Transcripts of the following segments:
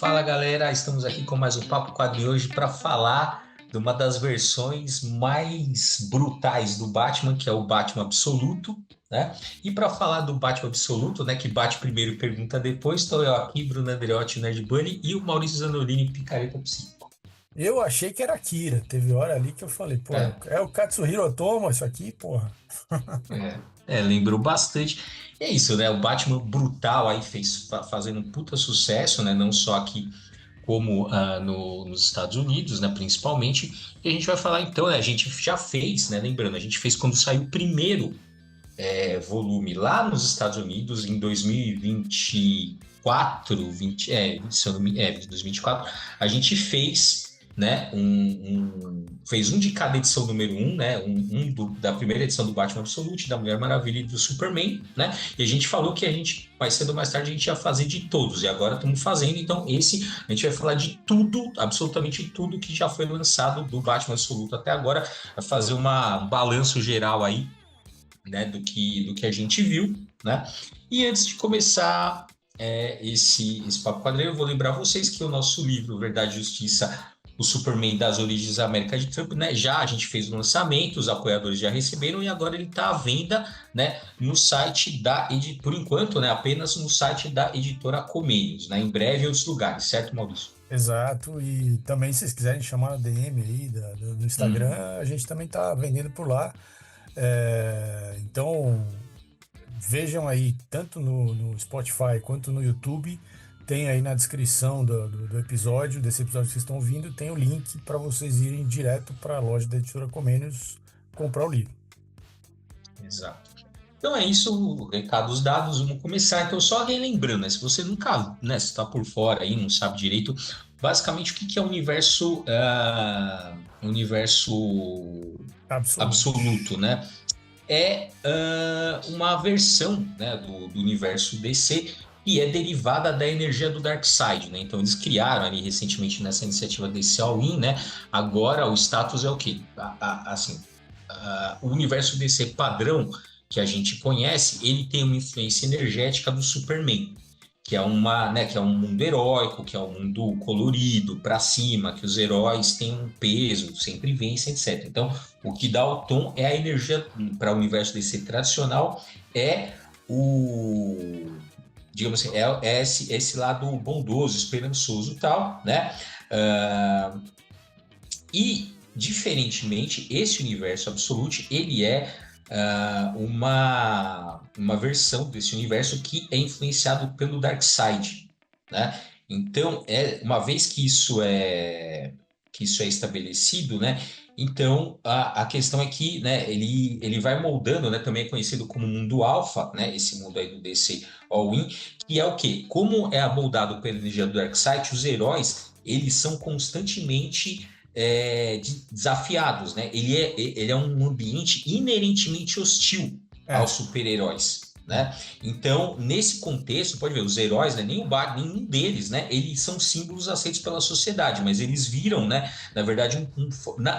Fala galera, estamos aqui com mais um Papo Quadro hoje para falar de uma das versões mais brutais do Batman, que é o Batman Absoluto, né? E para falar do Batman Absoluto, né, que bate primeiro e pergunta depois, estou eu aqui, Bruno Andreotti, Nerd Bunny, e o Maurício Zanolini, Picareta Psíquico. Eu achei que era Akira. Teve hora ali que eu falei, pô, É, é o Katsuhiro Otomo isso aqui, porra. lembrou bastante. E é isso, né? O Batman brutal aí fazendo um puta sucesso, né? Não só aqui como nos Estados Unidos, né, principalmente. E a gente vai falar então, né, a gente já fez, né, lembrando, a gente fez quando saiu o primeiro volume lá nos Estados Unidos em 2024, 20, se eu não me, 2024, a gente fez, né, fez um de cada edição número um, né, da primeira edição do Batman Absolute, da Mulher Maravilha e do Superman, né, e a gente falou que a gente, mais cedo ou mais tarde, a gente ia fazer de todos, e agora estamos fazendo, então esse, a gente vai falar de tudo, absolutamente tudo que já foi lançado do Batman Absoluto até agora, vai fazer um balanço geral aí, né, do que a gente viu, né? E antes de começar esse papo quadrinho, eu vou lembrar vocês que o nosso livro Verdade e Justiça, o Superman das Origens da América de Trump, né? Já a gente fez o lançamento, os apoiadores já receberam e agora ele está à venda, né? No site por enquanto, né? Apenas no site da editora Comênios, né? Em breve em outros lugares, certo, Maurício? Exato. E também, se vocês quiserem chamar a DM aí do Instagram, Hum. a gente também tá vendendo por lá. Então, vejam aí, tanto no Spotify quanto no YouTube, tem aí na descrição do episódio, desse episódio que vocês estão ouvindo, tem o link para vocês irem direto para a loja da editora Comênios comprar o livro. Exato. Então é isso, recados dados, vamos começar. Então, só relembrando, né, se você nunca, né, se está por fora aí, não sabe direito, basicamente o que que é o universo Absolute. absoluto, né? É uma versão, né, do universo DC e é derivada da energia do Darkseid, né? Então eles criaram ali recentemente nessa iniciativa DC All-In, né? Agora o status é o quê? Assim, o universo DC padrão que a gente conhece, ele tem uma influência energética do Superman, que é um mundo heróico, que é um mundo colorido, para cima, que os heróis têm um peso, sempre vencem, etc. Então, o que dá o tom é a energia para o universo DC tradicional, é o, digamos assim, é esse lado bondoso, esperançoso e tal, né? Uh, e, diferentemente, esse universo Absolute, ele é uma versão desse universo que é influenciado pelo Darkseid, né? Então, uma vez que isso é estabelecido, né? Então, a questão é que, né, ele vai moldando, né? Também é conhecido como mundo alfa, né? Esse mundo aí do DC All-In, que é o quê? Como é moldado pela energia do Darkseid, os heróis, eles são constantemente desafiados, né? Ele é um ambiente inerentemente hostil É. aos super-heróis, né? Então, nesse contexto, pode ver, os heróis, né, nem o Batman, nenhum deles, né, eles são símbolos aceitos pela sociedade, mas eles viram, né, na verdade,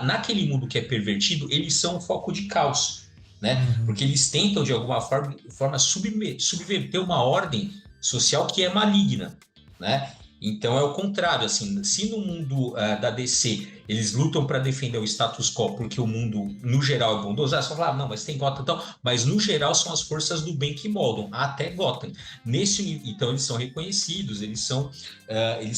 naquele mundo que é pervertido, eles são um foco de caos, né? Uhum. Porque eles tentam, de alguma forma subverter uma ordem social que é maligna, né? Então é o contrário, assim, se no mundo da DC eles lutam para defender o status quo porque o mundo no geral é bondoso, você vai falar, não, mas tem Gotham então, mas no geral são as forças do bem que moldam, até Gotham. Então eles são reconhecidos, eles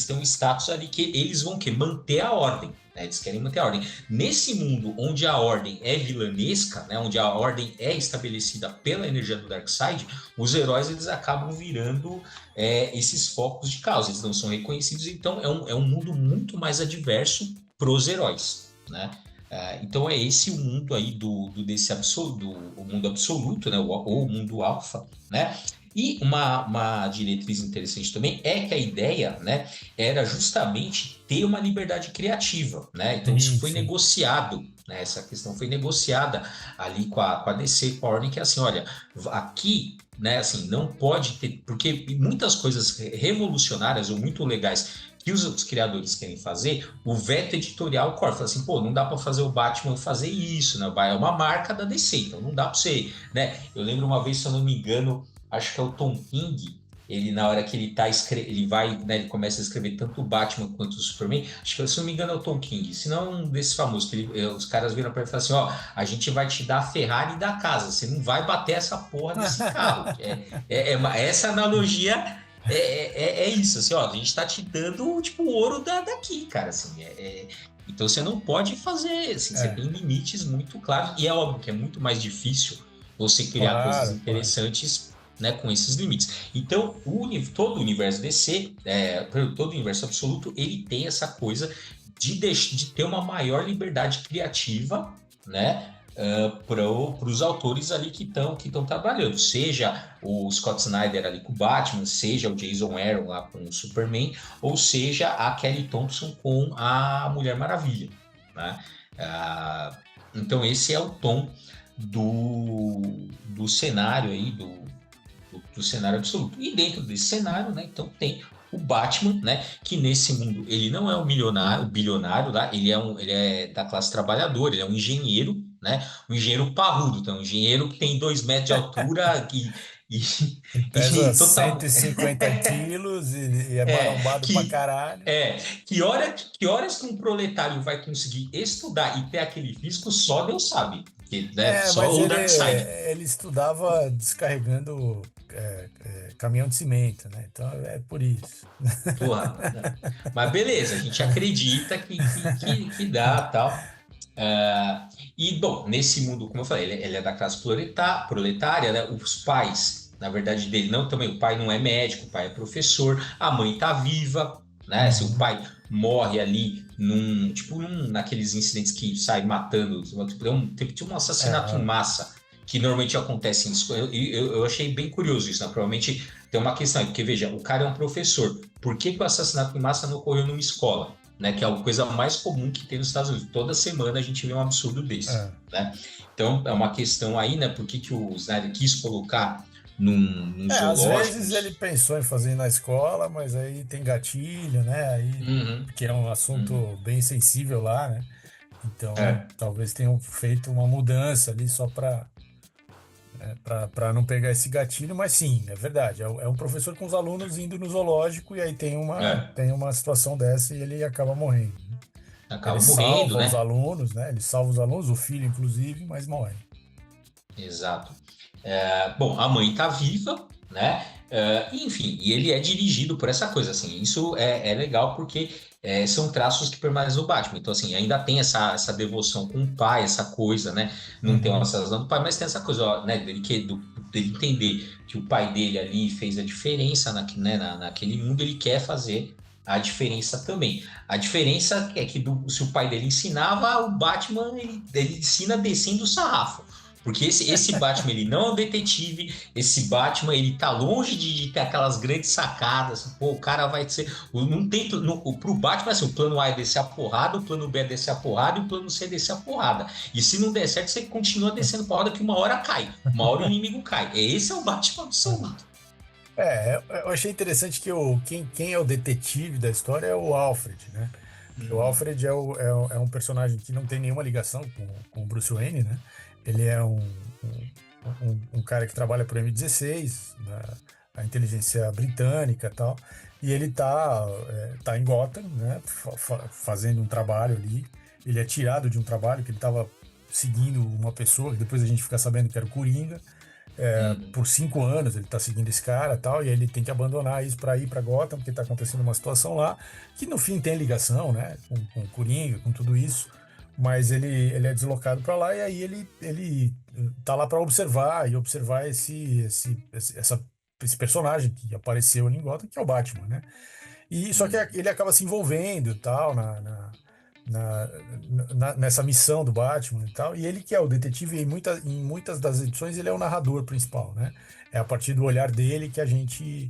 têm um status ali que eles vão manter a ordem. Né? Eles querem manter a ordem. Nesse mundo onde a ordem é vilanesca, né? Onde a ordem é estabelecida pela energia do Darkseid, os heróis eles acabam virando esses focos de caos, eles não são reconhecidos, então é um mundo muito mais adverso para os heróis, né? Então é esse o mundo aí desse absoluto, o mundo absoluto, né? Ou o mundo alfa, né? E uma diretriz interessante também é que a ideia, né, era justamente ter uma liberdade criativa, né? Então isso Sim, foi sim. negociado, né? Essa questão foi negociada ali com a DC, com a Warner, que é assim, olha, aqui, né, assim, não pode ter, porque muitas coisas revolucionárias ou muito legais que os criadores querem fazer, o veto editorial corta, fala assim, pô, não dá para fazer o Batman fazer isso, né? É uma marca da DC, então não dá para você, né? Eu lembro uma vez, se eu não me engano, acho que é o Tom King, ele na hora que ele tá ele vai, né, ele começa a escrever tanto o Batman quanto o Superman, acho que se não me engano é o Tom King, se não um desses famosos, que os caras viram para ele e falaram assim, ó, a gente vai te dar a Ferrari da casa, você não vai bater essa porra desse carro. Essa analogia é isso, assim, ó, a gente tá te dando, tipo, o ouro daqui, cara, assim, então você não pode fazer, assim, você É, tem limites muito claros, e é óbvio que é muito mais difícil você criar coisas claro, claro. interessantes, né, com esses limites. Então, todo o universo DC, todo o universo absoluto, ele tem essa coisa de ter uma maior liberdade criativa, né, para os autores ali que estão trabalhando, seja o Scott Snyder ali com o Batman, seja o Jason Aaron lá com o Superman, ou seja a Kelly Thompson com a Mulher Maravilha, né? Ah, então esse é o tom do cenário aí, do cenário absoluto. E dentro desse cenário, né, então tem o Batman, né, que nesse mundo ele não é um milionário, bilionário, tá? Ele é da classe trabalhadora, ele é um engenheiro, né, um engenheiro parrudo, então um engenheiro que tem 2 metros de altura e, Ele pesa e cento total, e cinquenta quilos e é é, marombado pra que caralho. é, que horas que um proletário vai conseguir estudar e ter aquele físico, só Deus sabe. Que, né, É, só mas o ele, Darkseid. ele estudava descarregando caminhão de cimento, né? Então é por isso. Porra, né? Mas beleza, a gente acredita que dá tal. E, bom, nesse mundo, como eu falei, ele é da classe proletária, né? Os pais, na verdade, dele não também. O pai não é médico, o pai é professor, a mãe tá viva, né? Se o Uhum. pai morre ali naqueles incidentes que sai matando, tipo, tipo um assassinato em É, massa, que normalmente acontece em escola. Eu achei bem curioso isso, né? Provavelmente tem uma questão aí, porque veja, o cara é um professor. Por que o assassinato em massa não ocorreu numa escola? Né, que é a coisa mais comum que tem nos Estados Unidos. Toda semana a gente vê um absurdo desse, é. né? Então, é uma questão aí, né? Por que o Snyder quis colocar num Às zoológico? vezes ele pensou em fazer na escola, mas aí tem gatilho, né? Aí, Uhum, porque é um uhum. assunto bem sensível lá, né? Então, É, talvez tenham feito uma mudança ali só para não pegar esse gatilho, mas sim, é verdade. É um professor com os alunos indo no zoológico e aí é. tem uma situação dessa e ele acaba morrendo, né? Ele Acaba morrendo, salva os né? alunos, né? Ele salva os alunos, o filho, inclusive, mas morre. Exato. Bom, a mãe tá viva, né? Enfim, e ele é dirigido por essa coisa, assim, isso é legal porque são traços que permanecem no Batman. Então, assim, ainda tem essa devoção com o pai, essa coisa, né? Não tem uma Uhum. sensação do pai, mas tem essa coisa, ó, né? Dele entender que o pai dele ali fez a diferença naquele mundo, ele quer fazer a diferença também. A diferença é que se o pai dele ensinava, o Batman ele ensina descendo o sarrafo. Porque esse Batman, ele não é um detetive, esse Batman, ele tá longe de ter aquelas grandes sacadas, assim, pô, o cara vai ser, não tem, pro Batman, assim, o plano A é descer a porrada, o plano B é descer a porrada e o plano C é descer a porrada. E se não der certo, você continua descendo porrada que uma hora cai, uma hora o inimigo cai. Esse é o Batman absoluto. Eu achei interessante que quem é o detetive da história é o Alfred, né? Que o Uhum, Alfred é um personagem que não tem nenhuma ligação com o Bruce Wayne, né? Ele é um cara que trabalha para o M16, a inteligência britânica e tal, e ele tá em Gotham, né? Fazendo um trabalho ali. Ele é tirado de um trabalho que ele estava seguindo uma pessoa, que depois a gente fica sabendo que era o Coringa. uhum, Por 5 anos ele tá seguindo esse cara e tal, e aí ele tem que abandonar isso para ir para Gotham, porque tá acontecendo uma situação lá que no fim tem ligação, né, com o Coringa, com tudo isso, mas ele é deslocado para lá e aí ele tá lá para observar e observar esse personagem que apareceu ali em Gotham, que é o Batman, né? E só que uhum, ele acaba se envolvendo e tal na- nessa missão do Batman e tal. E ele que é o detetive, e em muitas das edições ele é o narrador principal, né? É a partir do olhar dele que a gente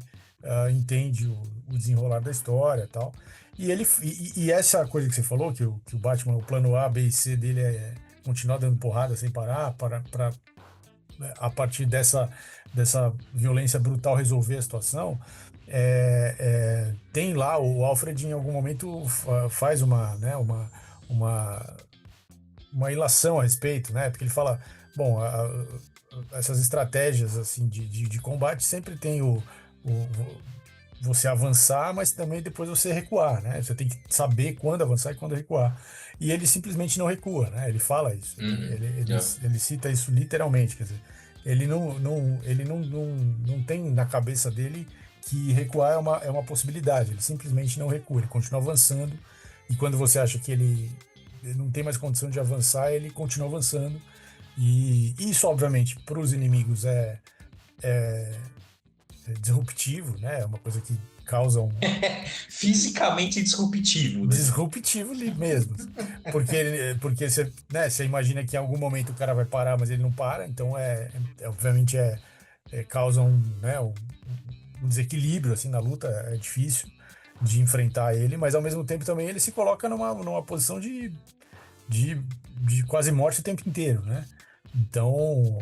entende o desenrolar da história e tal. E essa coisa que você falou, que o Batman, o plano A, B e C dele é continuar dando porrada sem parar, para a partir dessa violência brutal resolver a situação. Tem lá o Alfred em algum momento faz uma, uma ilação a respeito, né? Porque ele fala, bom, essas estratégias assim de combate sempre tem você avançar, mas também depois você recuar, né? Você tem que saber quando avançar e quando recuar. E ele simplesmente não recua, né? Ele fala isso, Uhum. É. ele cita isso literalmente, quer dizer, ele não tem na cabeça dele que recuar é uma possibilidade, ele simplesmente não recua, ele continua avançando, e quando você acha que ele não tem mais condição de avançar, ele continua avançando, e isso, obviamente, para os inimigos é disruptivo, né? É uma coisa que causa um Fisicamente disruptivo, né? disruptivo ali mesmo. Porque você, né, você imagina que em algum momento o cara vai parar, mas ele não para, então obviamente causa um desequilíbrio assim na luta, é difícil de enfrentar ele, mas ao mesmo tempo também ele se coloca numa posição de, de quase morte o tempo inteiro, né? Então,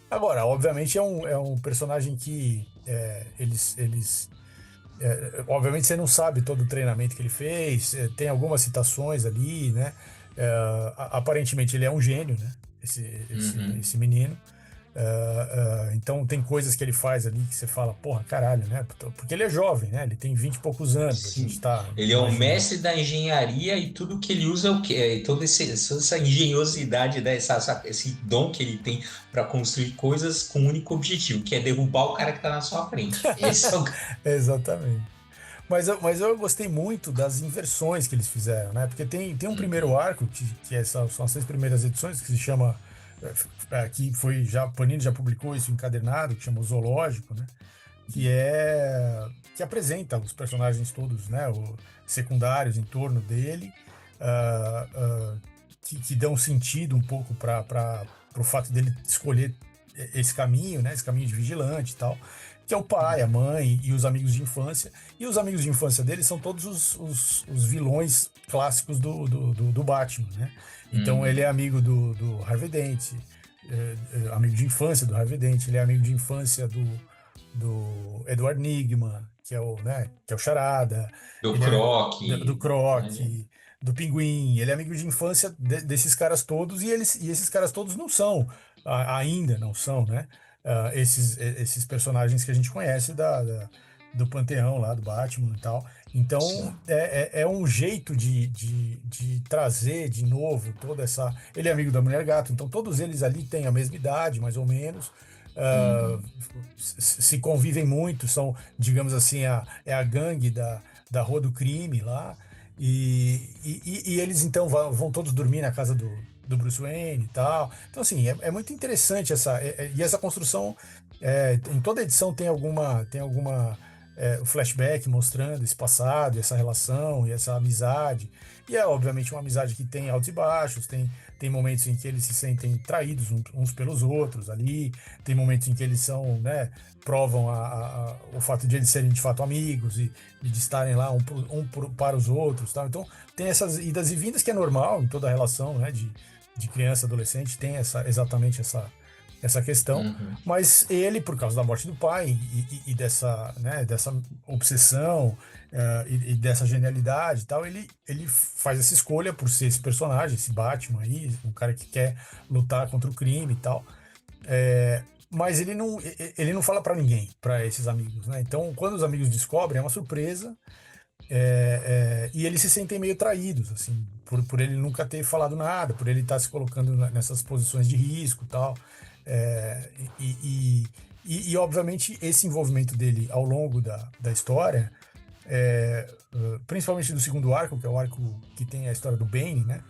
agora, obviamente é um personagem que obviamente você não sabe todo o treinamento que ele fez, tem algumas citações ali, né? Aparentemente ele é um gênio, né? Uhum. Esse menino. Então tem coisas que ele faz ali que você fala, porra, caralho, né? Porque ele é jovem, né? Ele tem 20 e poucos anos, a gente Sim. tá Ele é o imaginando. mestre da engenharia e tudo que ele usa é o quê? Toda essa engenhosidade, né? Esse dom que ele tem para construir coisas com um único objetivo, que é derrubar o cara que está na sua frente. Esse é o. Exatamente. Mas eu gostei muito das inversões que eles fizeram, né? Porque tem um primeiro Uhum. arco, são as 6 primeiras edições, que se chama. Que foi já. Panini já publicou isso encadernado, que chama o Zoológico, né? Que apresenta os personagens todos, né? Secundários em torno dele, ah, ah, que dão sentido um pouco para o fato dele escolher esse caminho, né? Esse caminho de vigilante e tal. Que é o pai, a mãe e os amigos de infância. E os amigos de infância dele são todos os vilões clássicos do Batman, né? Então ele é Uhum. amigo do Harvey Dent, amigo de infância do Harvey Dent, ele é amigo de infância do Edward Nygma, que é o Charada, Do ele é Croc, do Croc, né? do Pinguim, ele é amigo de infância desses caras todos, e esses caras todos não são, ainda não são, né? Esses personagens que a gente conhece do panteão lá, do Batman e tal. Então, Sim. é um jeito de trazer de novo toda essa. Ele é amigo da Mulher Gato, então todos eles ali têm a mesma idade, mais ou menos. ah, Uhum. Se convivem muito, são, digamos assim, a gangue da Rua do Crime lá. E eles então vão todos dormir na casa do Bruce Wayne e tal. Então, assim, é muito interessante e essa construção. Em toda edição tem alguma flashback mostrando esse passado, essa relação e essa amizade. E é obviamente uma amizade que tem altos e baixos, tem momentos em que eles se sentem traídos uns pelos outros ali, tem momentos em que eles são, né, provam o fato de eles serem de fato amigos e de estarem lá para os outros, tal. Então tem essas idas e vindas que é normal em toda a relação, né, de criança e adolescente, tem exatamente essa questão, Uhum. mas ele, por causa da morte do pai e dessa, né, dessa obsessão e dessa genialidade e tal, ele faz essa escolha por ser esse personagem, esse Batman aí, um cara que quer lutar contra o crime e tal. Mas ele não fala pra ninguém, pra esses amigos, né? Então, quando os amigos descobrem, é uma surpresa, e eles se sentem meio traídos, assim, por ele nunca ter falado nada, por ele estar se colocando nessas posições de risco e tal. É, obviamente, esse envolvimento dele ao longo da história, principalmente do segundo arco, que é o arco que tem a história do Bane, né?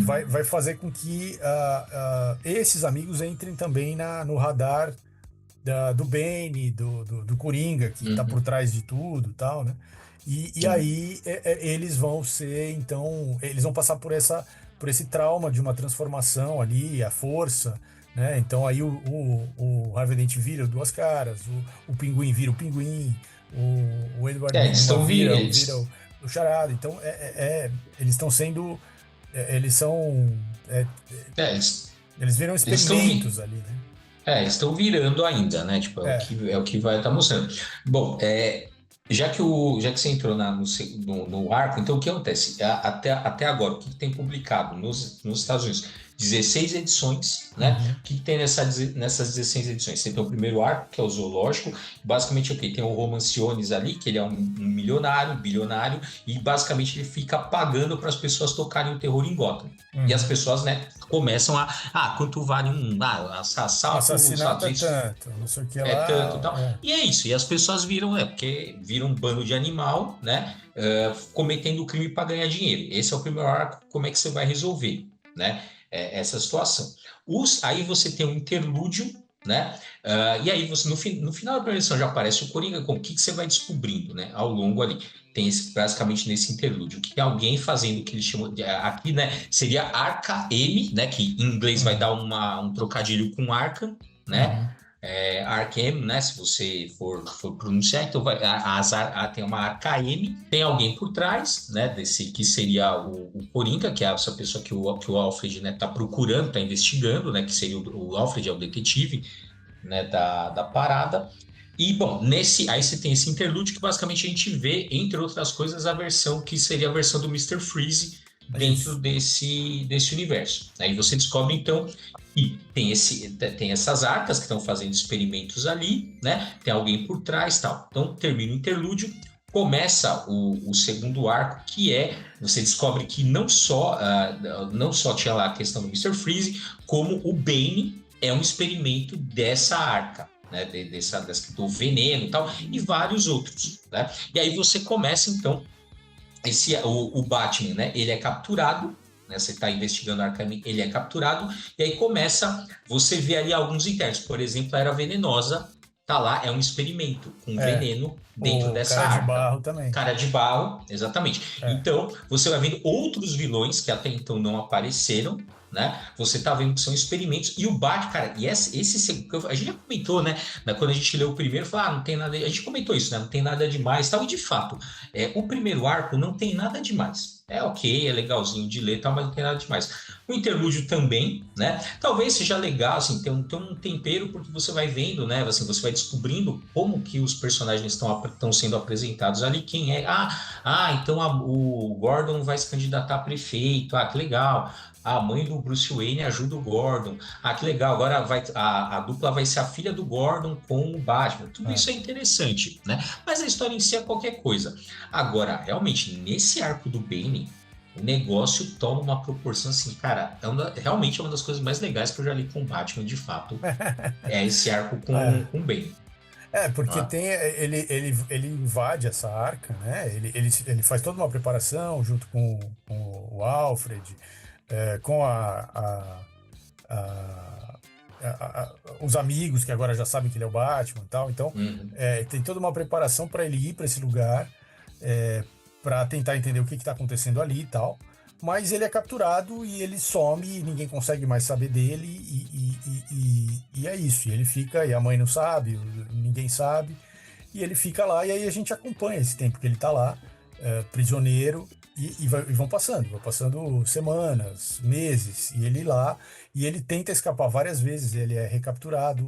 Vai, Uhum. vai fazer com que esses amigos entrem também no radar do Bane, do Coringa, que está por Uhum. trás de tudo e tal, né? E Sim. aí eles vão ser, então, eles vão passar por esse trauma de uma transformação ali, a força, né? Então aí o Harvey Dent vira o Duas Caras, o Pinguim vira o Pinguim, o Edward Eles Nygma estão vi, vira eles, o Charada. Então eles estão sendo, eles são, é, eles eles viram eles estão experimentos ali, né? estão virando ainda, né? Tipo, É. é o que vai estar mostrando. Bom, já que você entrou no arco, então o que acontece? Até agora, o que tem publicado nos Estados Unidos? 16 edições, né? O que tem nessas 16 edições? Você tem o primeiro arco, que é o zoológico, basicamente o que? Tem o Romanciones ali, que ele é um milionário, bilionário, e basicamente ele fica pagando para as pessoas tocarem o terror em Gotham. E as pessoas, né, começam quanto vale assassinato é tanto, não sei o que lá. Tanto e tal. E é isso, e as pessoas porque viram um bando de animal, né, cometendo crime para ganhar dinheiro. Esse é o primeiro arco, como é que você vai resolver, né, essa situação. Aí você tem um interlúdio, né, e aí você, no final da primeira edição já aparece o Coringa, com o que você vai descobrindo, né, ao longo ali. Tem basicamente nesse interlúdio, que tem alguém fazendo o que eles chamam de, aqui, né, seria Arca M, né, que em inglês vai dar um trocadilho com Arkham, né, Arkham, né, se você for pronunciar, então tem uma Arca M, tem alguém por trás, né, desse que seria o Coringa, que é essa pessoa que o Alfred, né, tá procurando, tá investigando, né, que seria o Alfred, é o detetive, né, da parada. E, bom, aí você tem esse interlúdio que basicamente a gente vê, entre outras coisas, a versão que seria a versão do Mr. Freeze dentro desse universo. Aí você descobre, então, que tem essas arcas que estão fazendo experimentos ali, né? Tem alguém por trás e tal. Então, termina o interlúdio, começa o segundo arco, que você descobre que não só tinha lá a questão do Mr. Freeze, como o Bane é um experimento dessa arca, né, do veneno e tal, e vários outros, né? E aí você começa, então, o Batman, né, ele é capturado, né, você está investigando a Arkham, ele é capturado, e aí você vê ali alguns internos, por exemplo, a Era Venenosa, tá lá, é um experimento com veneno dentro dessa arca. Cara de barro também. Cara de barro, exatamente. Então, você vai vendo outros vilões que até então não apareceram, né? Você tá vendo que são experimentos, e o Batman, cara, e a gente já comentou, né? Quando a gente leu o primeiro, falou, não tem nada, a gente comentou isso, né? Não tem nada demais, tal, e de fato, o primeiro arco não tem nada demais. É ok, é legalzinho de ler, tal, mas não tem nada demais. O interlúdio também, né? Talvez seja legal, assim, ter um tempero, porque você vai vendo, né? Assim, você vai descobrindo como que os personagens estão sendo apresentados ali, quem é. Então o Gordon vai se candidatar a prefeito, que legal. A mãe do Bruce Wayne ajuda o Gordon. Que legal, agora a dupla vai ser a filha do Gordon com o Batman. Tudo isso é interessante, né? Mas a história em si é qualquer coisa. Agora, realmente, nesse arco do Bane, o negócio toma uma proporção assim, cara, realmente é uma das coisas mais legais que eu já li com o Batman, de fato. É esse arco com o Bane. Porque ele invade essa arca, né? Ele faz toda uma preparação junto com o Alfred, com os amigos que agora já sabem que ele é o Batman e tal. Então, tem toda uma preparação para ele ir para esse lugar, para tentar entender o que está acontecendo ali e tal. Mas ele é capturado e ele some, e ninguém consegue mais saber dele, e é isso. E ele fica, e a mãe não sabe, ninguém sabe, e ele fica lá, e aí a gente acompanha esse tempo que ele está lá, prisioneiro. E vão passando semanas, meses, e ele lá, e ele tenta escapar várias vezes, ele é recapturado,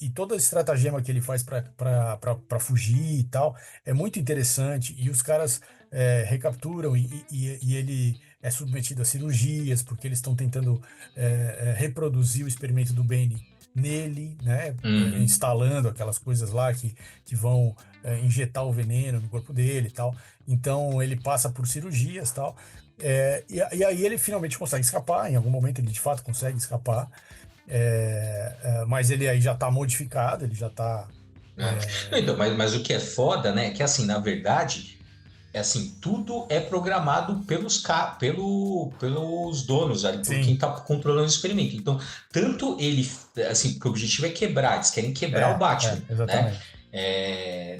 e todo esse estratagema que ele faz para fugir e tal, é muito interessante, e os caras recapturam, e ele é submetido a cirurgias, porque eles estão tentando reproduzir o experimento do Bane nele, né, instalando aquelas coisas lá que vão injetar o veneno no corpo dele e tal. Então ele passa por cirurgias e tal, e aí ele finalmente consegue escapar. Em algum momento ele de fato consegue escapar, mas ele aí já está modificado, ele já está... Então, mas o que é foda, né, é que assim, na verdade, assim, tudo é programado pelos donos ali, por quem está controlando o experimento. Então, tanto ele, assim, porque o objetivo é quebrar, eles querem quebrar o Batman, exatamente.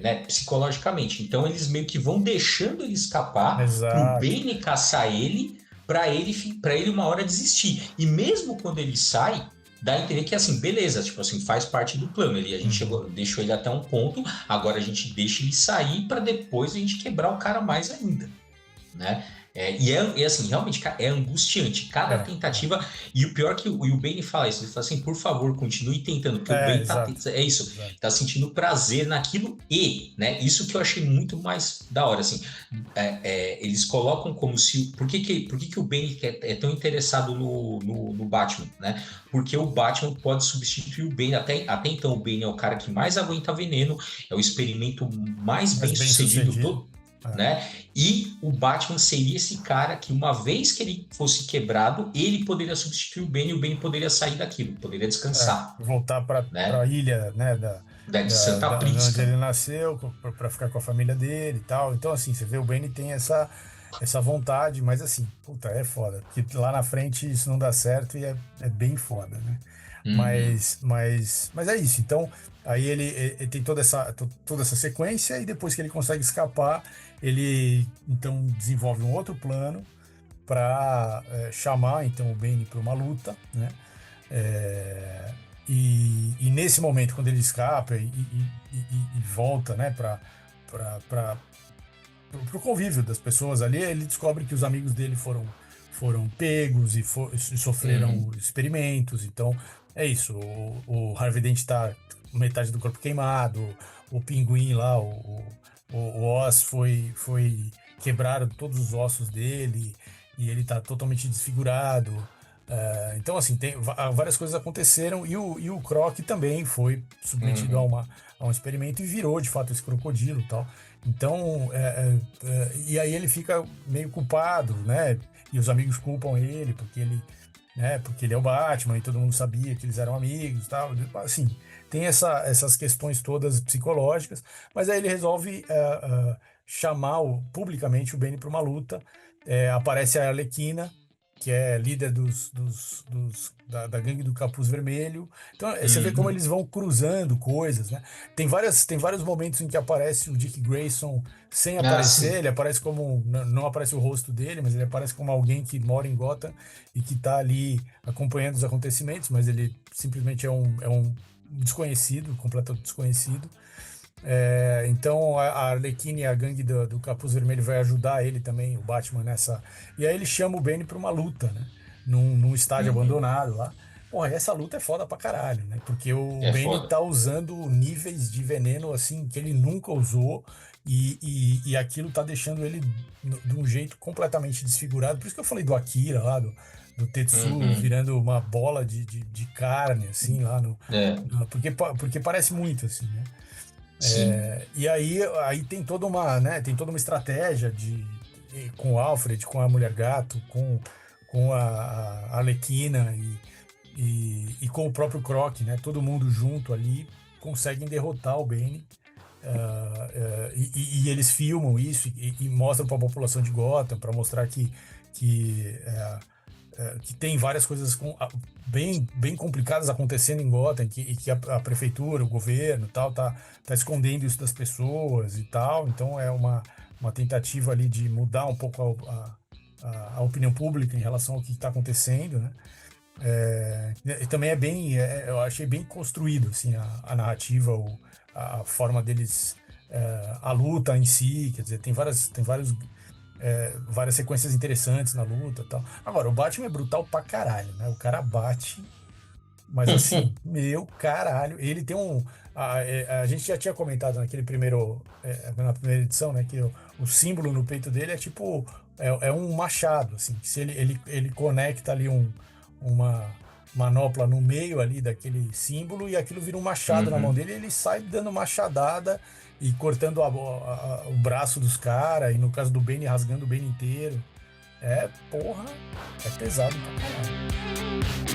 né, psicologicamente. Então, eles meio que vão deixando ele escapar, pro Bane caçar ele, para ele uma hora desistir. E mesmo quando ele sai, dá a entender que, assim, beleza, tipo assim, faz parte do plano. A gente deixou ele até um ponto, agora a gente deixa ele sair para depois a gente quebrar o cara mais ainda, né? E assim, realmente, cara, é angustiante. Cada É, tentativa. E o pior é que o Bane fala isso. Ele fala assim, por favor, continue tentando. Porque o Bane tá. exato, É isso. exato. Tá sentindo prazer naquilo. E, né? Isso que eu achei muito mais da hora, assim. Eles colocam como se. Por que que o Bane é tão interessado no Batman, né? Porque o Batman pode substituir o Bane. Até então, o Bane é o cara que mais aguenta veneno. É o experimento mais Mas bem bem sucedido sucedido. do, É, né? E o Batman seria esse cara que, uma vez que ele fosse quebrado, ele poderia substituir o Ben e o Ben poderia sair daquilo, poderia descansar, voltar para a né? ilha, né, De Santa de onde Prisca. ele nasceu, para ficar com a família dele e tal. Então, assim, você vê o Benny tem essa vontade, mas assim, puta, é foda. Porque lá na frente isso não dá certo e é bem foda, né? Uhum, Mas é isso. Então, aí ele tem toda essa sequência e depois que ele consegue escapar, ele então desenvolve um outro plano para chamar então o Benny para uma luta, né? É, e nesse momento, quando ele escapa e volta, né, para o convívio das pessoas ali, ele descobre que os amigos dele foram pegos e sofreram uhum, experimentos. Então, é isso. O Harvey Dent está metade do corpo queimado, o pinguim lá, o Oz quebraram todos os ossos dele e ele está totalmente desfigurado. Então, assim, tem várias coisas aconteceram e o Croc também foi submetido a, uhum. a um experimento e virou, de fato, esse crocodilo e tal. Então, e aí ele fica meio culpado, né? E os amigos culpam ele porque ele é o Batman e todo mundo sabia que eles eram amigos e tal. Assim, tem essas questões todas psicológicas, mas aí ele resolve chamar publicamente o Benny para uma luta. Aparece a Arlequina, que é líder da gangue do Capuz Vermelho. Então, você vê como Uhum. eles vão cruzando coisas, né? Tem vários momentos em que aparece o Dick Grayson sem Ah, aparecer, sim. ele aparece como, não aparece o rosto dele, mas ele aparece como alguém que mora em Gotham e que está ali acompanhando os acontecimentos, mas ele simplesmente é um desconhecido, completo desconhecido. Então a Arlequina e a gangue do Capuz Vermelho vai ajudar ele também, o Batman, nessa. E aí ele chama o Benny pra uma luta, né? Num estádio Uhum. abandonado lá. Porra, essa luta é foda pra caralho, né? Porque o É Benny foda. tá usando níveis de veneno assim que ele nunca usou e aquilo tá deixando ele de um jeito completamente desfigurado. Por isso que eu falei do Akira lá, do Tetsuo Uhum. virando uma bola de carne, assim, lá É, porque parece muito, assim, né? sim. E aí tem toda uma estratégia com o Alfred, com a Mulher Gato, com a Arlequina e com o próprio Croc, né? Todo mundo junto ali conseguem derrotar o Bane. E eles filmam isso e mostram para a população de Gotham para mostrar que tem várias coisas bem complicadas acontecendo em Gotham, e que a prefeitura, o governo, tal, tá escondendo isso das pessoas e tal. Então é uma tentativa ali de mudar um pouco a opinião pública em relação ao que está acontecendo, né? E também eu achei bem construído assim a narrativa, a forma deles, a luta em si, quer dizer, tem várias sequências interessantes na luta e tal. Agora, o Batman é brutal pra caralho, né? O cara bate, mas assim, meu caralho, ele tem um. A gente já tinha comentado na primeira edição, né? Que o símbolo no peito dele é tipo. É um machado, assim. Que se ele conecta ali uma manopla no meio ali daquele símbolo e aquilo vira um machado na mão Uhum. dele, e ele sai dando machadada e cortando o braço dos caras, e no caso do Bane, rasgando o Bane inteiro. Porra, é pesado pra caralho.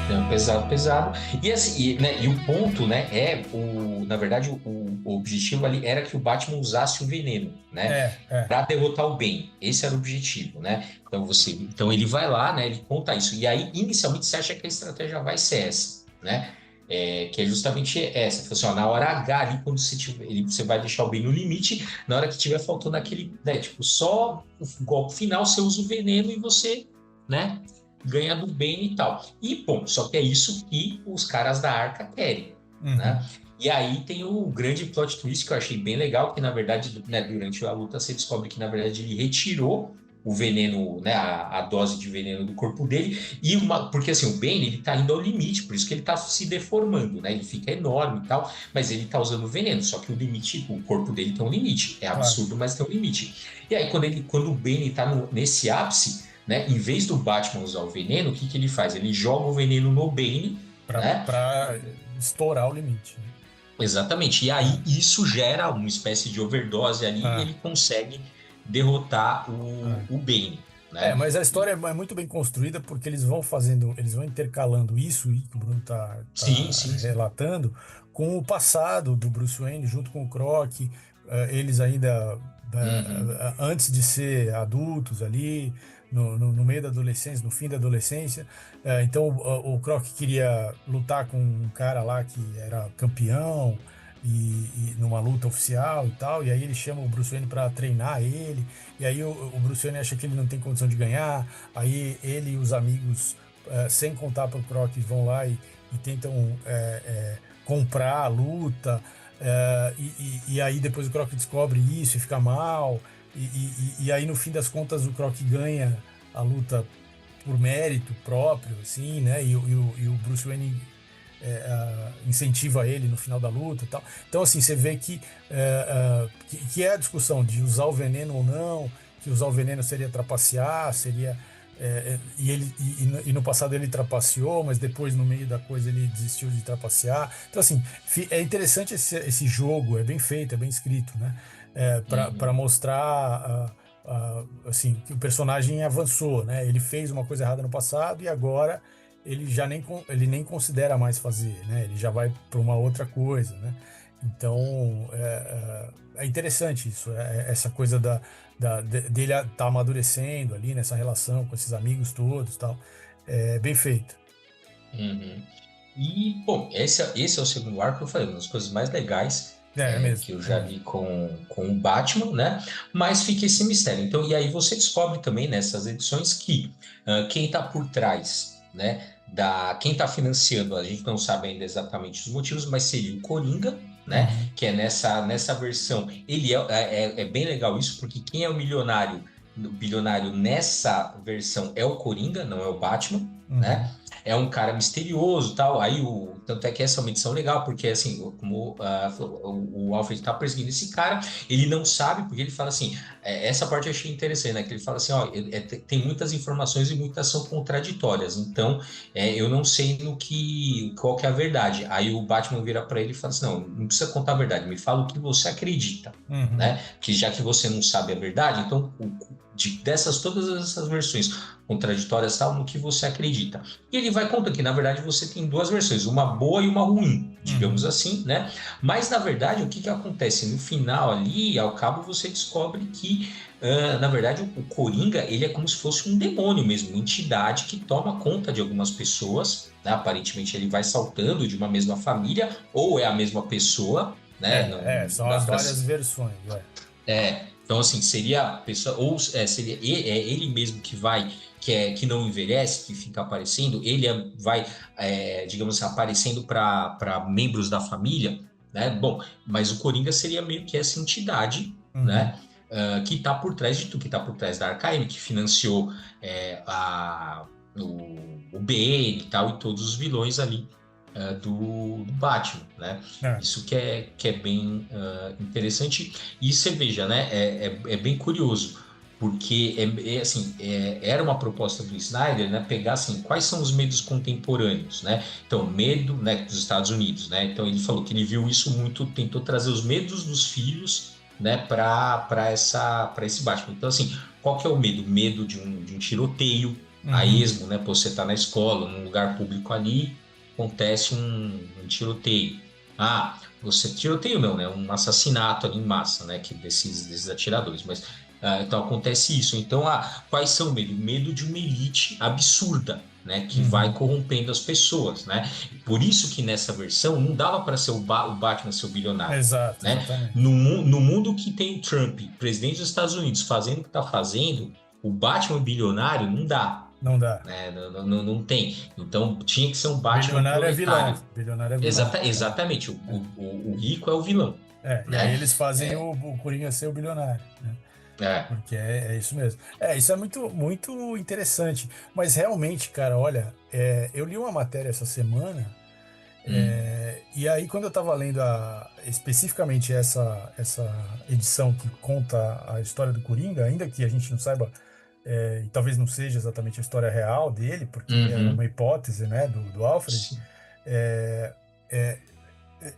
Não, pesado, pesado. E assim, né, e o ponto, né, na verdade, o objetivo ali era que o Batman usasse o veneno, né, É. para derrotar o bem. Esse era o objetivo, né? Então ele vai lá, né, ele conta isso. E aí, inicialmente, você acha que a estratégia vai ser essa, né? que é justamente essa. Fala assim, ó, na hora H ali, quando você tiver, você vai deixar o bem no limite, na hora que tiver faltando aquele, né, tipo, só o golpe final, você usa o veneno e você, né, ganha do bem e tal. E, bom, só que é isso que os caras da Arca querem, Uhum. né? E aí tem o grande plot twist que eu achei bem legal, que na verdade, né, durante a luta você descobre que na verdade ele retirou o veneno, né, a dose de veneno do corpo dele, porque assim, o Bane, ele tá indo ao limite, por isso que ele tá se deformando, né, ele fica enorme e tal, mas ele tá usando veneno, só que o limite, o corpo dele tem um limite, é Claro. absurdo, mas tem um limite. E aí quando o Bane tá nesse ápice, né, em vez do Batman usar o veneno, o que que ele faz? Ele joga o veneno no Bane, né? Para estourar o limite, né? Exatamente. E aí É, isso gera uma espécie de overdose ali e é, ele consegue derrotar é. o Bane, É, né? mas a história é muito bem construída porque eles vão fazendo, eles vão intercalando isso aí que o Bruno Sim, tá sim, sim. relatando com o passado do Bruce Wayne junto com o Croc, eles ainda Uhum. antes de ser adultos ali, no meio da adolescência, no fim da adolescência. Então o Croc queria lutar com um cara lá que era campeão e numa luta oficial e tal, e aí ele chama o Bruce Wayne para treinar ele. E aí o Bruce Wayne acha que ele não tem condição de ganhar. Aí ele e os amigos, sem contar para o Croc, vão lá e tentam comprar a luta. E aí depois o Croc descobre isso e fica mal. E aí no fim das contas o Croc ganha a luta por mérito próprio, assim, né? E o Bruce Wayne incentiva ele no final da luta e tal. Então, assim, você vê que é a discussão de usar o veneno ou não, que usar o veneno seria trapacear, seria. E no passado ele trapaceou, mas depois, no meio da coisa, ele desistiu de trapacear. Então, assim, é interessante esse jogo, é bem feito, é bem escrito, né? Para Uhum. mostrar. Assim, que o personagem avançou, né? Ele fez uma coisa errada no passado e agora ele nem considera mais fazer, né? Ele já vai para uma outra coisa, né? Então é interessante isso, essa coisa dele tá amadurecendo ali nessa relação com esses amigos todos, tal. É bem feito. Uhum. E, bom, esse é o segundo arco que eu falei, uma das coisas mais legais É mesmo, que eu é já mesmo. vi com o Batman, né? Mas fica esse mistério. Então, e aí você descobre também nessas edições que quem está por trás, né? Quem está financiando, a gente não sabe ainda exatamente os motivos, mas seria o Coringa, né? Uhum, Que é nessa versão. Ele é bem legal isso, porque quem é o milionário, o bilionário nessa versão é o Coringa, não é o Batman, uhum, né? É um cara misterioso, tal. Aí tanto é que essa é uma edição legal, porque assim, como o Alfred tá perseguindo esse cara, ele não sabe, porque ele fala assim, essa parte eu achei interessante, né? Que ele fala assim, ó, tem muitas informações e muitas são contraditórias, então eu não sei qual que é a verdade. Aí o Batman vira para ele e fala assim, não precisa contar a verdade, me fala o que você acredita. uhum, Né? Que já que você não sabe a verdade, então dessas todas essas versões contraditórias tal, no que você acredita. E ele vai contando que, na verdade, você tem duas versões, uma boa e uma ruim, digamos uhum, assim, né? Mas, na verdade, o que que acontece? No final ali, ao cabo, você descobre que, na verdade, o Coringa, ele é como se fosse um demônio mesmo, uma entidade que toma conta de algumas pessoas, né? Aparentemente, ele vai saltando de uma mesma família, ou é a mesma pessoa, né? Não são dá as para várias versões, então, assim, seria a pessoa, ou seria ele mesmo que vai, que não envelhece, que fica aparecendo, ele vai, digamos assim, aparecendo para membros da família, né? Bom, mas o Coringa seria meio que essa entidade, uhum, né? Que está por trás de tudo, que está por trás da Arcaim, que financiou o Bane e tal, e todos os vilões ali do Batman, né? é, Isso que é bem interessante. E você veja, né? É bem curioso, porque assim, era uma proposta do Snyder, né? Pegar assim, quais são os medos contemporâneos, né? Então, medo, né, dos Estados Unidos, né? Então ele falou que ele viu isso muito, tentou trazer os medos dos filhos, né, para esse Batman. Então, assim, qual que é o medo? Medo de um tiroteio a uhum, esmo, né? Pô, você está na escola, num lugar público ali, acontece um tiroteio. Você tiroteio não, né? Um assassinato ali em massa, né? Que desses atiradores. Mas então acontece isso. Então, quais são o medo? O medo de uma elite absurda, né, que vai corrompendo as pessoas, né? Por isso que nessa versão não dava para ser o Batman ser o bilionário, Exato, né? exatamente. No mundo que tem o Trump, presidente dos Estados Unidos, fazendo o que está fazendo, o Batman bilionário não dá, Não dá. né? Não tem. Então tinha que ser um Batman Bilionário é vilão. proletário. Bilionário é vilão. Exatamente. O rico é o vilão, E aí né? eles fazem o Coringa ser o bilionário, né? É. Porque é isso mesmo. Isso é muito, muito interessante. Mas realmente, cara, olha, eu li uma matéria essa semana, Hum, e aí quando eu estava lendo especificamente essa edição que conta a história do Coringa, ainda que a gente não saiba, e talvez não seja exatamente a história real dele, porque é uma uhum. hipótese, né, do Alfred, Sim. é, é,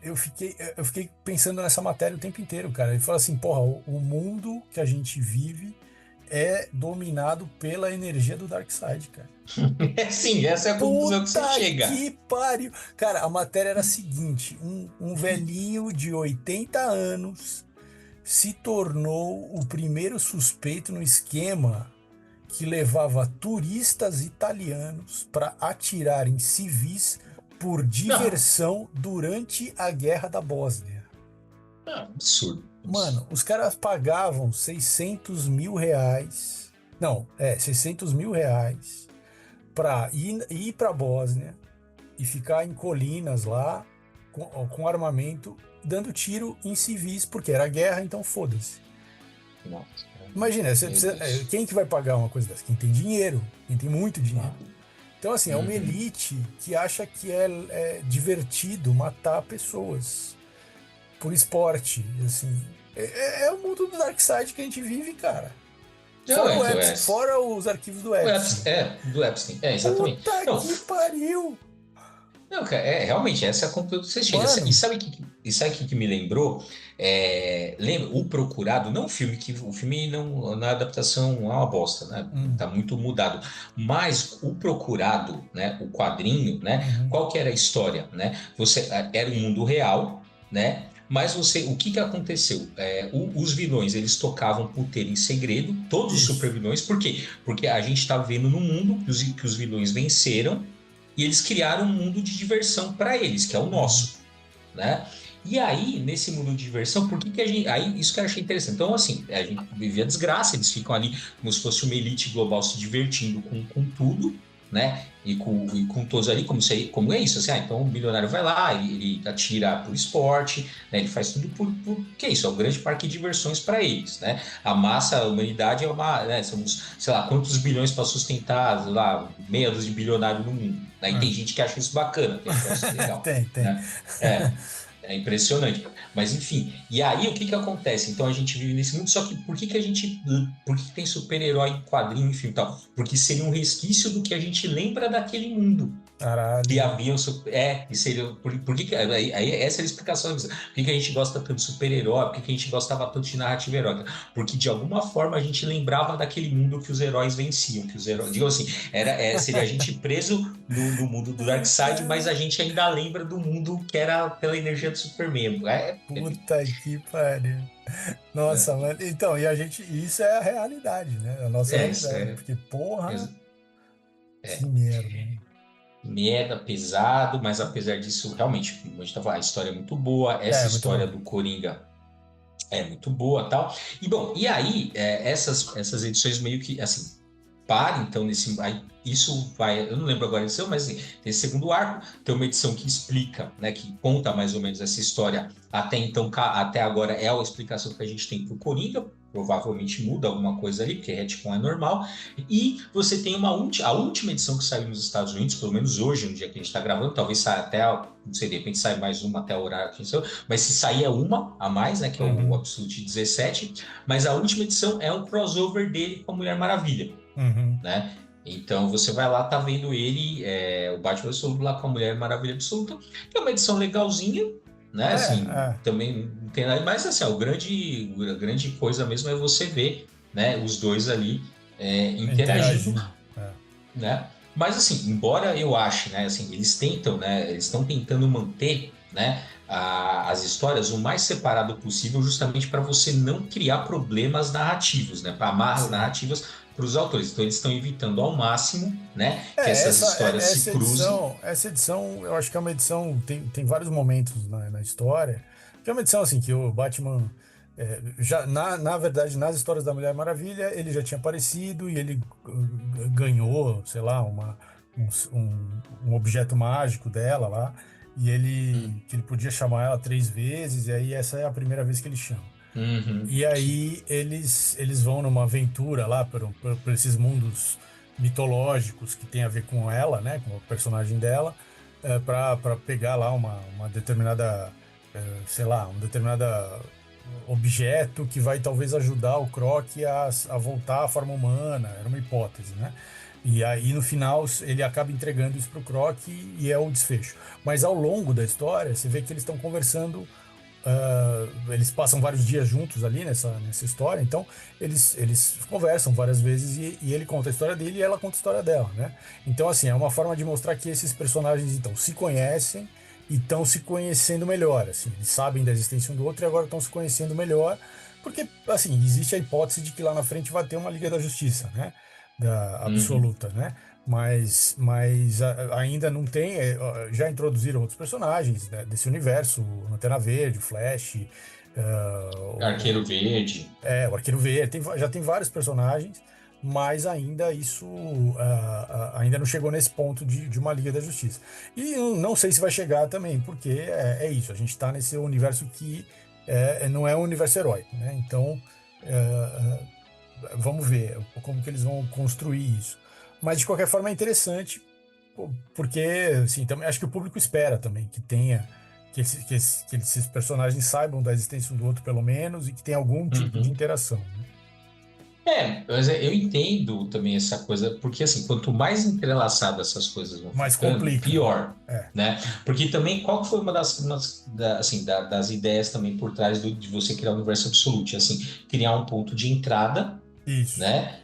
eu fiquei pensando nessa matéria o tempo inteiro, cara. Ele fala assim, porra, o mundo que a gente vive é dominado pela energia do Darkseid, cara. Sim, essa é a conclusão que você Puta chega. que pariu! Cara, a matéria era a seguinte: um velhinho de 80 anos se tornou o primeiro suspeito no esquema que levava turistas italianos para atirar em civis por Não, diversão durante a Guerra da Bósnia. absurdo. Mano, os caras pagavam 600 mil reais. Não, 600 mil reais pra ir pra Bósnia e ficar em colinas lá com armamento, dando tiro em civis, porque era guerra, então foda-se. Nossa, Imagina, você meu precisa, Deus. quem que vai pagar uma coisa dessa? Quem tem dinheiro, quem tem muito dinheiro. Não. Então, assim, é uma Uhum. elite que acha que é divertido matar pessoas por esporte, assim. É o mundo do Darkseid que a gente vive, cara. Não, Fora é, o Epstein, fora os arquivos do Epstein. Do Epstein. É, exatamente. Puta Não, que pariu! não, cara, realmente, essa é a conclusão que você chega. E Mano, sabe o que me lembrou? Lembra, O Procurado, não o filme, que o filme não, na adaptação é uma bosta, né? hum, Tá muito mudado. Mas O Procurado, né? O quadrinho, né? uhum, Qual que era a história, né? Era um mundo real, né? Mas o que que aconteceu? Os vilões, eles tocavam puteiro em segredo, todos os super isso. vilões, por quê? Porque a gente tá vendo no mundo que os vilões venceram, e eles criaram um mundo de diversão para eles, que é o Uhum, nosso, né? E aí, nesse mundo de diversão, por que que a gente. Aí, isso que eu achei interessante. Então, assim, a gente vive a desgraça, eles ficam ali como se fosse uma elite global se divertindo com tudo, né? E com todos ali, como é isso? Assim, então o milionário vai lá, ele atira por esporte, né? Ele faz tudo por. Que é isso? É um grande parque de diversões para eles, né? A massa, a humanidade é uma. Né, somos, sei lá, quantos bilhões para sustentar, sei lá, meia dúzia de bilionários no mundo. Né? E tem hum. gente que acha isso bacana, tem gente que acha isso legal, Tem. né? É. É impressionante. Mas enfim, e aí o que que acontece? Então a gente vive nesse mundo, só que por que que tem super-herói em quadrinho, enfim, tal? Porque seria um resquício do que a gente lembra daquele mundo. Que Caralho. haviam e seria por que aí essa é a explicação. Por que a gente gosta tanto de super-herói? Por que a gente gostava tanto de narrativa heróica? Porque de alguma forma a gente lembrava daquele mundo que os heróis venciam, que os heróis, digo assim, seria a gente preso no mundo do Ai, Darkseid, mas a cara. gente ainda lembra do mundo que era pela energia do Superman. Puta que pariu. Nossa, mano. Então, e a gente, isso é a realidade, né? A nossa Isso realidade. é, Porque, porra, que é merda, hein? merda, pesado, mas apesar disso, realmente, como a gente tava, a história é muito boa, essa Muito história bom. do Coringa é muito boa, tal. E bom, e aí essas edições meio que assim para então nesse aí, isso vai, eu não lembro agora a edição, mas assim, nesse segundo arco tem uma edição que explica, né, que conta mais ou menos essa história até então, até agora é a explicação que a gente tem para o Coringa. Provavelmente muda alguma coisa ali, porque retcon é normal. E você tem a última edição que saiu nos Estados Unidos, pelo menos hoje, no dia que a gente está gravando, talvez saia até, não sei, de repente sai mais uma até o horário que a gente saiu, mas se sair é uma a mais, né, que é o Uhum, Absolute 17, mas a última edição é um crossover dele com a Mulher Maravilha, uhum. né? Então você vai lá, tá vendo ele, o Batman Absoluto lá com a Mulher Maravilha Absoluta, que é uma edição legalzinha, né? Assim, É. também não tem nada, mas assim, a grande coisa mesmo é você ver, né, os dois ali interagindo, Interagindo. É. né? Mas assim, embora eu ache, né, assim, eles tentam, né, eles estão tentando manter, né, as histórias o mais separado possível, justamente para você não criar problemas narrativos, né, para amarras Sim. narrativas, para os autores. Então eles estão evitando ao máximo, né, que É, essas histórias se cruzem. essa edição, eu acho que é uma edição, tem vários momentos na história, que é uma edição assim, que o Batman, já na verdade, nas histórias da Mulher Maravilha, ele já tinha aparecido e ele ganhou, sei lá, um objeto mágico dela lá, e Hum. que ele podia chamar ela 3 vezes, e aí essa é a primeira vez que ele chama. Uhum. E aí eles vão numa aventura lá por esses mundos mitológicos que tem a ver com ela, né, com o personagem dela, para pegar lá uma determinada, sei lá, um determinado objeto que vai talvez ajudar o Croc a voltar à forma humana. Era uma hipótese, né? E aí no final ele acaba entregando isso pro Croc e é o desfecho. Mas ao longo da história, você vê que eles estão conversando. Eles passam vários dias juntos ali nessa história, então eles conversam várias vezes e ele conta a história dele e ela conta a história dela, né? Então, assim, é uma forma de mostrar que esses personagens então se conhecem e estão se conhecendo melhor, assim, eles sabem da existência um do outro e agora estão se conhecendo melhor, porque, assim, existe a hipótese de que lá na frente vai ter uma Liga da Justiça, né? Da Uhum. absoluta, né? Mas ainda não tem. Já introduziram outros personagens, né, desse universo, o Lanterna Verde, o Flash, Arqueiro Verde. o Arqueiro Verde, já tem vários personagens, mas ainda isso ainda não chegou nesse ponto de uma Liga da Justiça. E eu não sei se vai chegar também, porque é isso, a gente está nesse universo que não é um universo heróico, né? Então. é, Vamos ver como que eles vão construir isso. Mas de qualquer forma é interessante, pô, porque assim, também acho que o público espera também que tenha que esses personagens saibam da existência um do outro pelo menos e que tenha algum tipo de Uhum. interação, né? Mas eu entendo também essa coisa, porque assim, quanto mais entrelaçadas essas coisas vão Mas ficando, complica, né? pior, É, né? Porque também, qual que foi uma das ideias também por trás de você criar o universo absoluto? Assim, criar um ponto de entrada, isso. né?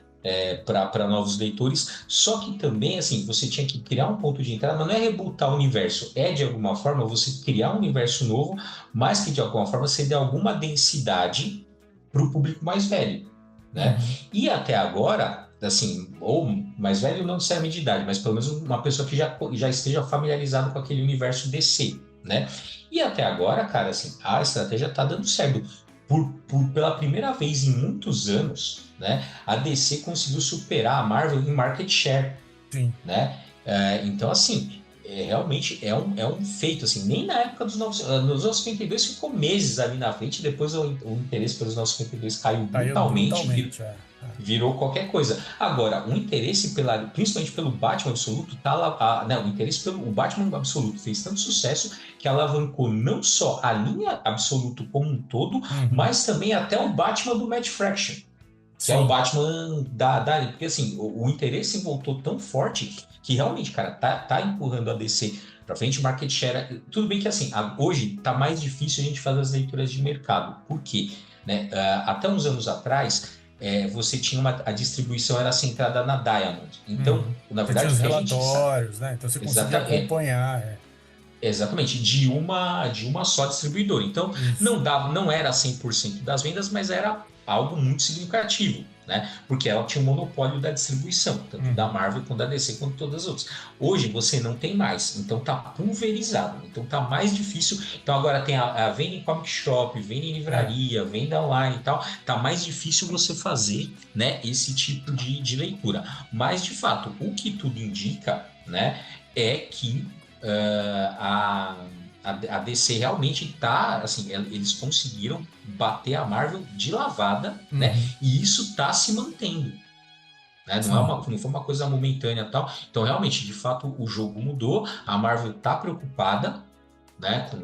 Para novos leitores, só que também, assim, você tinha que criar um ponto de entrada, mas não é rebutar o universo, é de alguma forma você criar um universo novo, mas que de alguma forma você dê alguma densidade para o público mais velho, né? Uhum. E até agora, assim, ou mais velho não necessariamente de idade, mas pelo menos uma pessoa que já esteja familiarizada com aquele universo DC, né? E até agora, cara, assim, a estratégia tá dando certo. Pela primeira vez em muitos anos, né, a DC conseguiu superar a Marvel em market share, Sim. né? Então, assim, realmente é um feito, assim, nem na época nos anos 52 ficou meses ali na frente, depois o interesse pelos anos 52 caiu Caiu brutalmente, brutalmente. virou qualquer coisa. Agora, o interesse principalmente pelo Batman Absoluto, né, o interesse pelo o Batman Absoluto fez tanto sucesso que alavancou não só a linha Absoluto como um todo, Uhum. mas também até o Batman do Matt Fraction, que é o Sim. Batman porque assim, o interesse voltou tão forte que realmente, cara, tá empurrando a DC para frente, market share. Tudo bem que assim, hoje tá mais difícil a gente fazer as leituras de mercado. Por quê? Né? Até uns anos atrás, você tinha a distribuição era centrada na Diamond. Então, Uhum. na Você tinha verdade, os o que a gente sabe, relatórios, né? Então você conseguia exatamente, acompanhar. exatamente, de uma só distribuidora. Então, Isso. não era 100% das vendas, mas era algo muito significativo, né? Porque ela tinha o monopólio da distribuição, tanto da Uhum. Marvel quanto da DC, quanto todas as outras. Hoje você não tem mais, então tá pulverizado, então tá mais difícil. Então agora tem a venda em comic shop, venda em É. livraria, venda online e tal, tá mais difícil você fazer, né, esse tipo de leitura. Mas de fato, o que tudo indica, né, é que a DC realmente tá, assim, eles conseguiram bater a Marvel de lavada, né? Uhum. E isso está se mantendo, né? Sim. Não foi uma coisa momentânea e tal. Então, realmente, de fato, o jogo mudou, a Marvel tá preocupada, né, com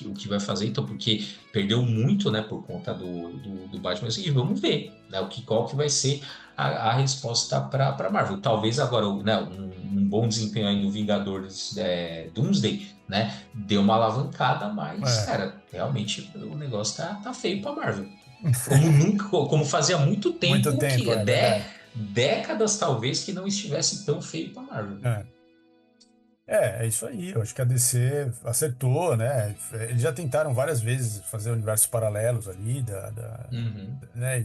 o que vai fazer, então, porque perdeu muito, né, por conta do Batman, e vamos ver, né, qual que vai ser a resposta para Marvel. Talvez agora, né, um bom desempenho aí no Vingadores Doomsday, né, deu uma alavancada, mas, É. cara, realmente o negócio tá feio para Marvel. Como nunca, como fazia muito Muito tempo tempo, é verdade. décadas talvez que não estivesse tão feio para Marvel. É. É isso aí. Eu acho que a DC acertou, né? Eles já tentaram várias vezes fazer universos paralelos ali, Uhum. né?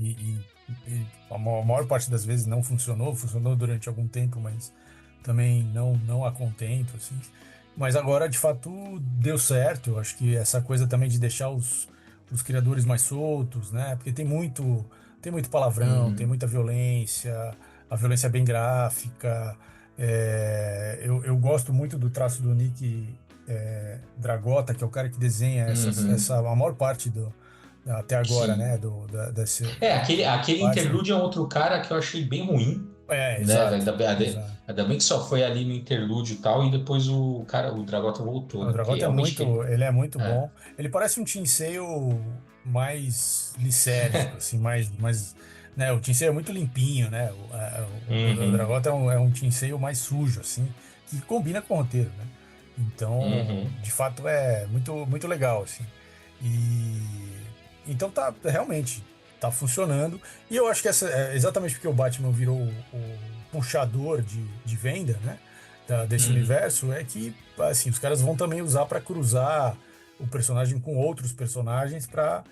A maior parte das vezes não funcionou durante algum tempo, mas também não a contento, assim. Mas agora, de fato, deu certo. Eu acho que essa coisa também de deixar os criadores mais soltos, né? Porque tem muito palavrão, tem Uhum, muita violência, a violência é bem gráfica. Eu gosto muito do traço do Nick Dragota, que é o cara que desenha uhum. a maior parte até agora, né? Sim. Aquele Batman. interlúdio é um outro cara que eu achei bem ruim, né? Exato, exato. Ainda bem que só foi ali no interlúdio e tal, e depois o Dragota voltou, O né? Porque Dragota realmente aquele. ele é muito É. bom. Ele parece um Tinseio mais lisérgico, assim, né? O Tinseio é muito limpinho, né? O Uhum, Dragota é um Tinseio mais sujo, assim, que combina com o roteiro, né? Então, uhum. de fato, é muito, muito legal, assim. E então realmente tá funcionando. E eu acho que exatamente porque o Batman virou o puxador de venda, né? Desse Uhum. universo, é que assim, os caras vão também usar para cruzar o personagem com outros personagens para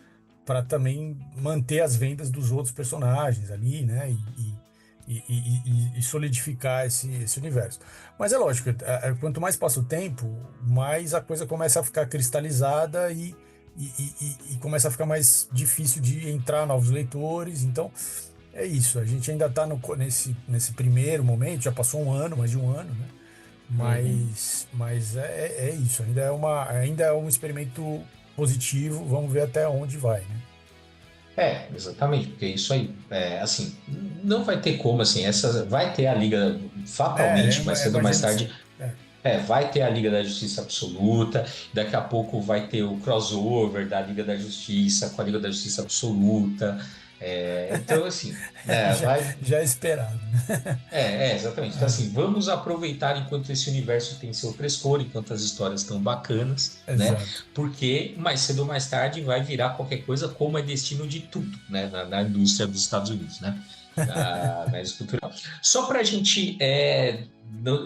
também manter as vendas dos outros personagens ali, né? E solidificar esse universo. Mas é lógico, quanto mais passa o tempo, mais a coisa começa a ficar cristalizada e começa a ficar mais difícil de entrar novos leitores. Então, é isso. A gente ainda está nesse primeiro momento, já passou um ano, mais de um ano, né? Uhum. Mas é isso. Ainda é um experimento positivo. Vamos ver até onde vai, né? Exatamente, porque isso aí, assim, não vai ter como, assim, vai ter a Liga, fatalmente, mais cedo ou mais Imagino que sim. tarde, vai ter a Liga da Justiça Absoluta, daqui a pouco vai ter o crossover da Liga da Justiça com a Liga da Justiça Absoluta, então, assim, Já, já é esperado, né? exatamente. Então, assim, vamos aproveitar enquanto esse universo tem seu frescor, enquanto as histórias estão bacanas, né? Exato. Porque mais cedo ou mais tarde vai virar qualquer coisa, como é destino de tudo, né? Na indústria dos Estados Unidos, né? Na indústria cultural. Só para a gente,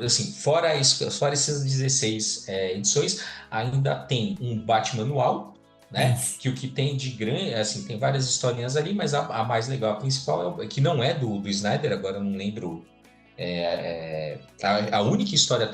assim, fora essas 16 edições, ainda tem um Batman anual, né? Isso. Que o que tem de grande, assim, tem várias historinhas ali, mas a mais legal, a principal, que não é do Snyder, agora eu não lembro. A única história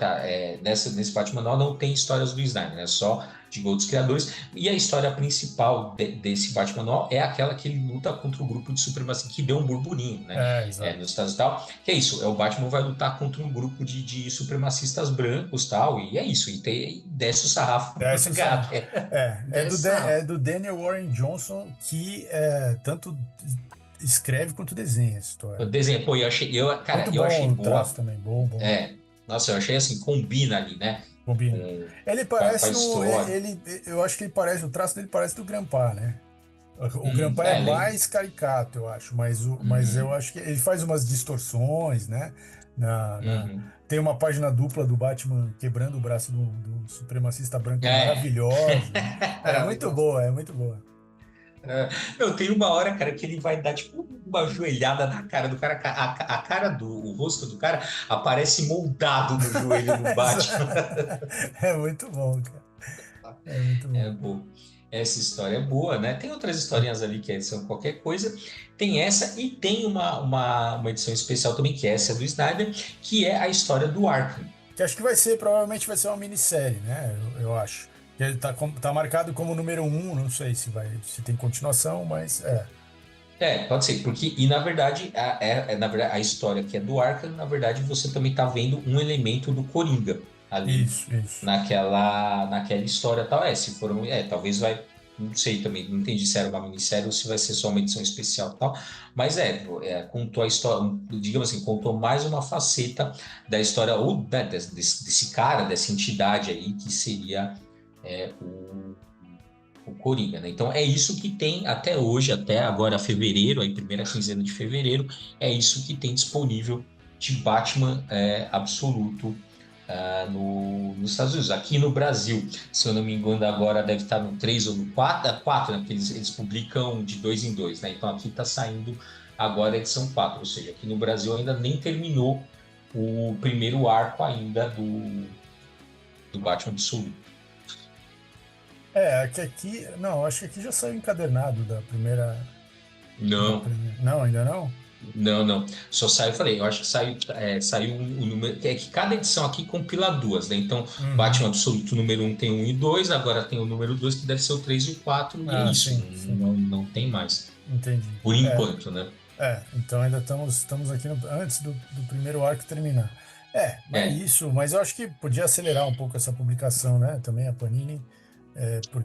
nesse Batman Noir não tem histórias do Snyder, né? Só de outros criadores. E a história principal desse Batman Noir é aquela que ele luta contra o grupo de supremacia, que deu um burburinho, né? Exato. Nos Estados e tal. Que é isso, o Batman vai lutar contra um grupo de supremacistas brancos tal, e é isso, e desce o sarrafo É, pro gato. é Desce o sarrafo. do Daniel Warren Johnson, que tanto escreve quanto desenha essa O história. desenho, pô, cara, Muito eu achei bom o traço boa. também. Bom, bom. Nossa, eu achei assim, combina ali, né? Combina. Com, Ele com a parece história. eu acho que o traço dele parece do Grampa, né? O Grampa é Lembro. mais caricato, eu acho, mas eu Uhum, acho que ele faz umas distorções, né? uhum. Tem uma página dupla do Batman quebrando o braço do supremacista branco É. maravilhosa, né? É muito Muito. boa, é muito boa. Meu, tem uma hora, cara, que ele vai dar tipo uma joelhada na cara do cara. A cara o rosto do cara aparece moldado no joelho do Batman. É muito bom, cara. É muito É, bom. pô, essa história é boa, né? Tem outras historinhas ali que são qualquer coisa. Tem essa e tem uma edição especial também, que é essa do Snyder, que é a história do Arkham. Que acho que provavelmente vai ser uma minissérie, né? Eu acho. Que ele tá marcado como número um, não sei se tem continuação, mas é. Pode ser, porque, e na verdade, na verdade, a história que é do Arkham, na verdade, você também está vendo um elemento do Coringa ali Isso, isso. naquela história tal. Se for talvez não sei também, não entendi se era uma minissérie ou se vai ser só uma edição especial e tal, mas contou a história, digamos assim, contou mais uma faceta da história, ou né, desse cara, dessa entidade aí, que seria o Coringa, né? Então é isso que tem até hoje, até agora fevereiro, aí primeira quinzena de fevereiro, é isso que tem disponível de Batman absoluto nos Estados Unidos. Aqui no Brasil, se eu não me engano, agora deve estar no 3 ou no 4, 4, né? Porque eles publicam de dois em dois, né? Então aqui está saindo agora a edição 4, ou seja, aqui no Brasil ainda nem terminou o primeiro arco ainda do Batman absoluto. Não, acho que aqui já saiu encadernado da primeira. Não, Não, ainda não? não, não. Só saiu, eu falei, eu acho que saiu o número. É que cada edição aqui compila duas, né? Então, Batman Uhum. Absoluto número um tem um e dois, agora tem o número 2 que deve ser o 3 e o 4 e é Ah, isso. sim, sim. Não tem mais. Entendi. Por enquanto, né? Então ainda estamos aqui antes do primeiro arco terminar. Mas é É. isso, mas eu acho que podia acelerar um pouco essa publicação, né? Também a Panini,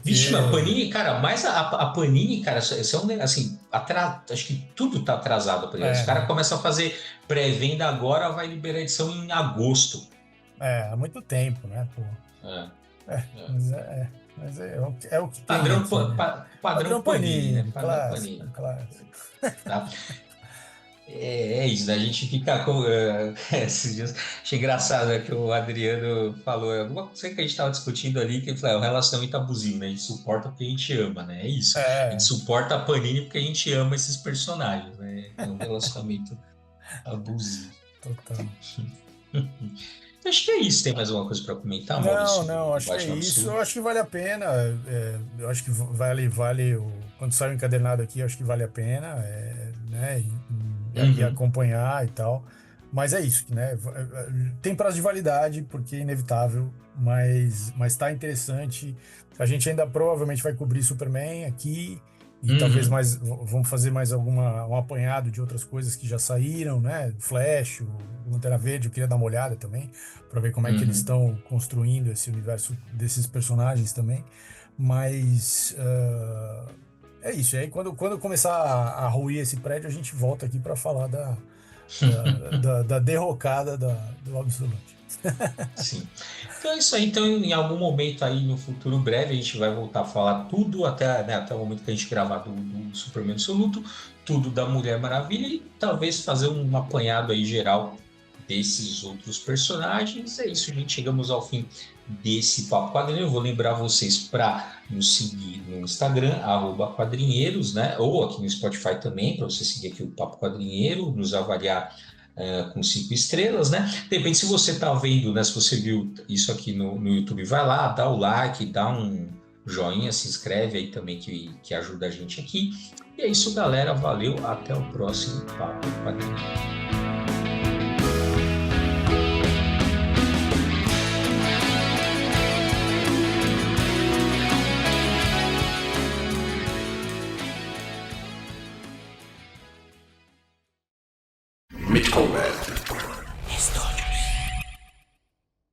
Vixe, mas a porque. Panini, cara, mas a Panini, cara, isso é um negócio assim, acho que tudo tá atrasado para eles. Os caras É, começam a fazer pré-venda agora, vai liberar a edição em agosto. há muito tempo, né, pô? É, É, é. mas é o que tem Padrão, aqui, né? padrão Padrão Panini, né? Panini, Padrão clássico, Panini, clássico. tá? É isso, né? A gente fica com. Esses dias. Achei engraçado, né, que o Adriano falou alguma coisa que a gente estava discutindo ali, que ele falou: o relacionamento abusivo, né? A gente suporta porque a gente ama, né? É isso. A gente É, suporta a Panini porque a gente ama esses personagens, né? É um relacionamento abusivo. total. Acho que é isso. Tem mais alguma coisa para comentar, Não, Maurício, não, do acho que é Batman isso. Eu Absoluto? acho que vale a pena. Eu acho que vale quando sai o encadernado aqui, eu acho que vale a pena, né? E Uhum, acompanhar e tal. Mas é isso, né? Tem prazo de validade, porque é inevitável, mas tá interessante. A gente ainda provavelmente vai cobrir Superman aqui. E talvez uhum, mais, vamos fazer mais um apanhado de outras coisas que já saíram, né? Flash, o Lanterna Verde, eu queria dar uma olhada também para ver como é que eles uhum. estão construindo esse universo desses personagens também. Mas é isso. E aí, quando começar a ruir esse prédio, a gente volta aqui para falar da derrocada do Absolute. Sim. Então é isso aí. Então, em algum momento aí no futuro breve, a gente vai voltar a falar tudo até, né, até o momento que a gente gravar do Superman Absoluto, tudo da Mulher Maravilha e talvez fazer um apanhado aí geral desses outros personagens. É isso, gente. Chegamos ao fim desse Papo Quadrinho. Eu vou lembrar vocês para nos seguir no Instagram, @quadrinheiros, né? Ou aqui no Spotify também, para você seguir aqui o Papo Quadrinheiro, nos avaliar com 5 estrelas, né? De repente, se você está vendo, né? Se você viu isso aqui no YouTube, vai lá, dá o like, dá um joinha, se inscreve aí também que ajuda a gente aqui. E é isso, galera. Valeu, até o próximo Papo Quadrinho. Mid Combat.